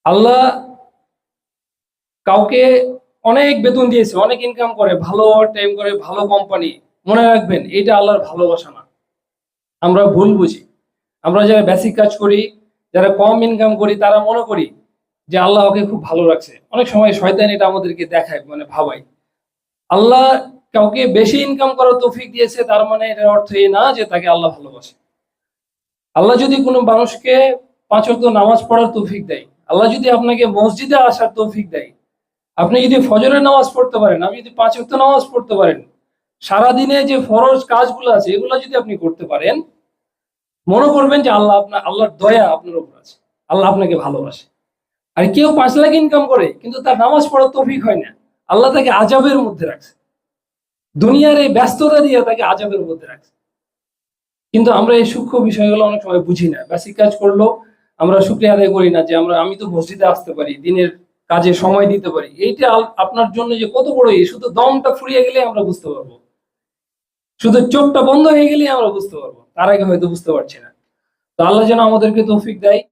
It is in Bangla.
আল্লাহ কাউকে অনেক বেতন দিয়েছে, অনেক ইনকাম করে, ভালো ওভার টাইম করে, ভালো কোম্পানি। মনে রাখবেন, এটা আল্লাহর ভালোবাসা না। আমরা ভুল বুঝি। আমরা যারা বেসিক কাজ করি, যারা কম ইনকাম করি, তারা মনে করি যে আল্লাহ ওকে খুব ভালো রাখছে। অনেক সময় শয়তান এটা আমাদেরকে দেখায়, মানে ভাবায়। আল্লাহ কাউকে বেশি ইনকাম করার তৌফিক দিয়েছে, তার মানে এটার অর্থ এই না যে তাকে আল্লাহ ভালোবাসে। আল্লাহ যদি কোনো মানুষকে 5 ওয়াক্ত নামাজ পড়ার তৌফিক দেয়, আল্লাহ যদি আপনাকে মসজিদে আসার তৌফিক দেয়, আপনি যদি ফজরের নামাজ পড়তে পারেন, আপনি যদি 5 ওয়াক্ত নামাজ পড়তে পারেন, সারাদিনে যে ফরজ কাজগুলো আছে এগুলো যদি আপনি করতে পারেন, মনে করবেন যে আল্লাহর দয়া আপনার উপর আছে, আল্লাহ আপনাকে ভালোবাসে। আর কেউ 5 লাখ ইনকাম করে কিন্তু তার নামাজ পড়ার তৌফিক হয় না, আল্লাহ তাকে আযাবের মধ্যে রাখছে। দুনিয়ার এই ব্যস্ততা দিয়ে তাকে আযাবের মধ্যে রাখছে। কিন্তু আমরা এই সূক্ষ্ম বিষয়গুলো অনেক সময় বুঝি না। বেসিক কাজ করলেও আমরা শুকরিয়া আদায় করি না যে আমি তো মসজিদে আসতে পারি, দিনের কাজে সময় দিতে পারি। এইটা আপনার জন্য যে কত বড়, শুধু দমটা ফুরিয়ে গেলে আমরা বুঝতে পারবো, শুধু চোখটা বন্ধ হয়ে গেলে আমরা বুঝতে পারবো, তার আগে হয়তো বুঝতে পারছি না। তো আল্লাহ যেন আমাদেরকে তৌফিক দেয়।